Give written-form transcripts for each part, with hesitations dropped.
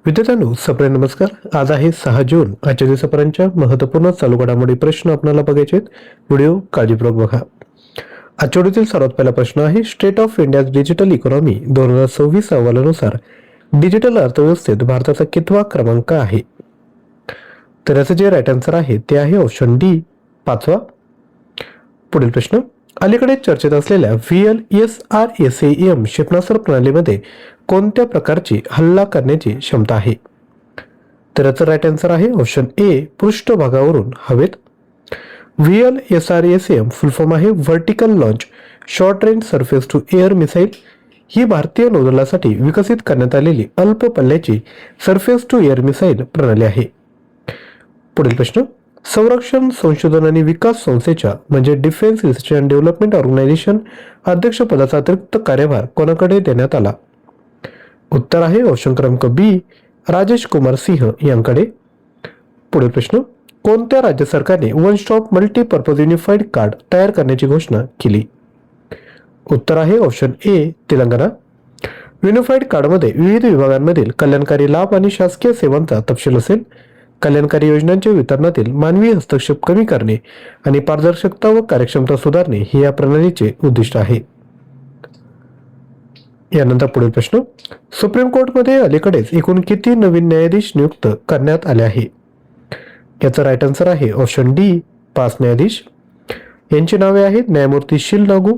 विद्यार्थ्यांनो सप्रे नमस्कार. आज आहे 6 जून. आजच्या दिवसापर्यंतच्या महत्त्वपूर्ण चालू घडामोडी प्रश्न आपल्याला बघायचे आहेत. व्हिडिओ काळजीपूर्वक बघा. आजच्या व्हिडिओतील सर्वात पहिला प्रश्न आहे state of India's digital economy 2026 अहवालानुसार डिजिटल अर्थव्यवस्थेत भारताचा कितवा क्रमांक आहे? तर याचं जे राईट आन्सर आहे ते आहे ऑप्शन डी 5वा. पुढील प्रश्न अलीकडे चर्चेत असलेल्या VLSRSAM क्षेपणास्त्र प्रणालीमध्ये कोणत्या प्रकारची हल्ला करण्याची क्षमता आहे? तर याचं राईट आन्सर आहे ऑप्शन ए पृष्ठभागावरून हवेत. VLSRSAM फुल फॉर्म आहे vertical launch short range surface to air missile. ही भारतीय नौदलासाठी विकसित करण्यात आलेली अल्प पल्ल्याची सरफेस टू एअर मिसाईल प्रणाली आहे. पुढील प्रश्न संरक्षण संशोधन आणि विकास संस्थेच्या म्हणजे defence research and development organisation अध्यक्षपदाचा अतिरिक्त कार्यभार कोणाकडे देण्यात आला? उत्तर आहे ऑप्शन क्रमांक बी राजेश कुमार सिंह यांकडे. पुढील प्रश्न कोणत्या राज्य सरकारने one stop multipurpose unified card तयार करण्याची घोषणा केली? उत्तर आहे ऑप्शन ए तेलंगणा. युनिफाईड कार्डमध्ये विविध विभागांमधील कल्याणकारी लाभ आणि शासकीय सेवांचा तपशील असेल. कल्याणकारी योजनांच्या वितरणातील मानवी हस्तक्षेप कमी करणे आणि पारदर्शकता व कार्यक्षमता सुधारणे हे या प्रणालीचे उद्दिष्ट आहे. यानंतर पुढील प्रश्न सुप्रीम कोर्टमध्ये अलीकडेच एकूण किती नवीन न्यायाधीश नियुक्त करण्यात आले आहे? याचा राईट आन्सर आहे ऑप्शन डी 5 न्यायाधीश. यांची नावे आहेत न्यायमूर्ती शील नागू,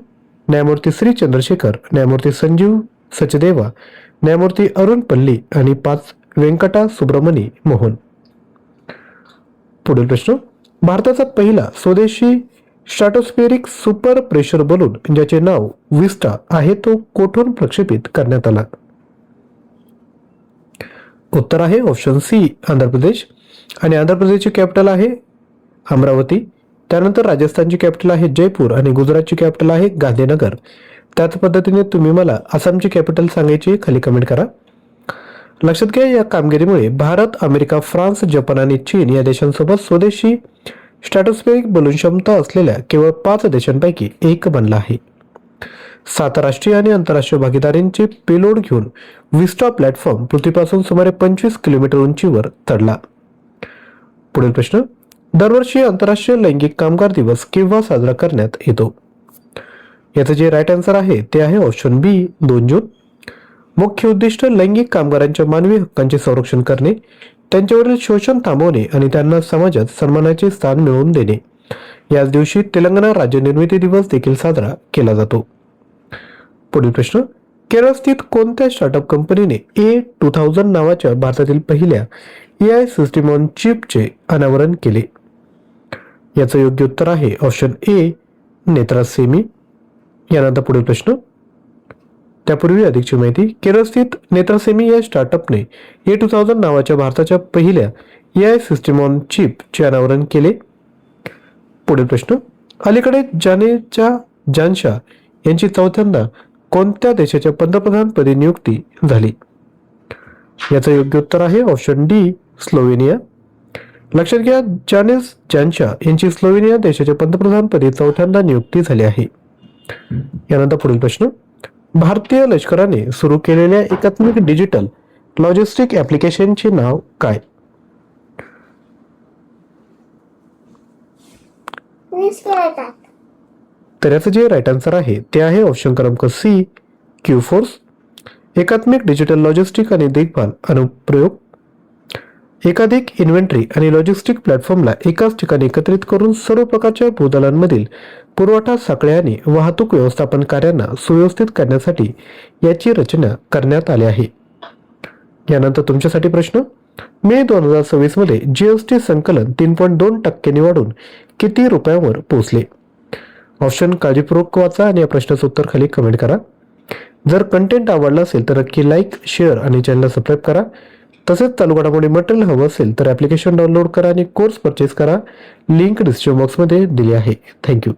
न्यायमूर्ती श्री चंद्रशेखर, न्यायमूर्ती संजीव सचदेवा, न्यायमूर्ती अरुण पल्ली आणि 5 व्यंकटा सुब्रमणी मोहन. पुढील प्रश्न भारताचा पहिला स्वदेशी स्ट्रॅटोस्फेरिक सुपर प्रेशर बलून ज्याचे नाव विस्टा आहे तो कोठून प्रक्षेपित करण्यात आला? उत्तर आहे ऑप्शन सी आंध्र प्रदेश. आणि आंध्र प्रदेशची कॅपिटल आहे अमरावती. त्यानंतर राजस्थानची कॅपिटल आहे जयपूर आणि गुजरातची कॅपिटल आहे गांधीनगर. त्याच पद्धतीने तुम्ही मला आसामची कॅपिटल सांगायची खाली कमेंट करा. लक्षात घ्या या कामगिरीमुळे भारत, अमेरिका, फ्रान्स, जपान आणि चीन या देशांसोबत स्वदेशी स्ट्रॅटोस्फेरिक बलून क्षमता असलेल्या केवळ 5 देशांपैकी एक बनला आहे. 7 राष्ट्रीय आणि आंतरराष्ट्रीय भागीदारींचे पेलोड घेऊन विस्टा प्लॅटफॉर्म पृथ्वीपासून सुमारे 25 किलोमीटर उंचीवर चढला. पुढील प्रश्न दरवर्षी आंतरराष्ट्रीय लैंगिक कामगार दिवस केव्हा साजरा करण्यात येतो? याचं जे राईट आन्सर आहे ते आहे ऑप्शन बी 2 जून. मुख्य उद्दिष्ट लैंगिक कामगारांच्या मानवी हक्कांचे संरक्षण करणे, त्यांच्यावरील शोषण थांबवणे आणि त्यांना समाजात सन्मानाचे स्थान मिळवून देणे. याच दिवशी तेलंगणा राज्य निर्मिती दिवस देखील साजरा केला जातो. पुढील प्रश्न केरळ स्थित कोणत्या स्टार्टअप कंपनीने A2000 नावाच्या भारतातील पहिल्या AI सिस्टीम ऑन चिपचे अनावरण केले? याचं योग्य उत्तर आहे ऑप्शन ए नेत्रासेमी. यानंतर पुढील प्रश्न त्यापूर्वी अधिकची माहिती केरळ स्थित नेत्रासेमी या स्टार्टअपने A2000 नावाच्या भारताच्या पहिल्या AI सिस्टीम ऑन चिपचे अनावरण केले. पुढील प्रश्न अलीकडे जानशा यांची चौथ्यांदा कोणत्या देशाच्या पंतप्रधानपदी नियुक्ती झाली? याचं योग्य उत्तर आहे ऑप्शन डी स्लोवेनिया. लक्षात घ्या जानशा यांची स्लोवेनिया देशाच्या पंतप्रधानपदी चौथ्यांदा नियुक्ती झाली आहे. यानंतर पुढील प्रश्न भारतीय लष्कराने सुरू केलेल्या एकात्मिक डिजिटल लॉजिस्टिक ऍप्लिकेशनचे नाव काय? तर याचं जे राईट आन्सर आहे ते आहे ऑप्शन क्रमांक सी क्यूफोर्स. एकात्मिक डिजिटल लॉजिस्टिक आणि देखभाल अनुप्रयोग एकाधिक इन्व्हेंटरी आणि लॉजिस्टिक प्लॅटफॉर्मला एकाच ठिकाणी एकत्रित करून सर्व प्रकारच्या भूदलांमधील पुरवठा साखळ्या आणि वाहतूक व्यवस्थापन कार्यांना सुव्यवस्थित करण्यासाठी याची रचना करण्यात आली आहे. यानंतर तुमच्यासाठी प्रश्न मे 2026 मध्ये GST संकलन 3.2% वाढून किती रुपयांवर पोहोचले? ऑप्शन काळजीपूर्वक वाचा आणि या प्रश्नाचं उत्तर खाली कमेंट करा. जर कंटेंट आवडला असेल तर नक्की लाईक, शेअर आणि चॅनलला सबस्क्राईब करा. तसेच चालू घडामोडी मटेरियल हवं असेल तर ॲप्लिकेशन डाउनलोड करा आणि कोर्स परचेस करा. लिंक डिस्क्रिप्शन बॉक्समध्ये दिली आहे. थँक्यू.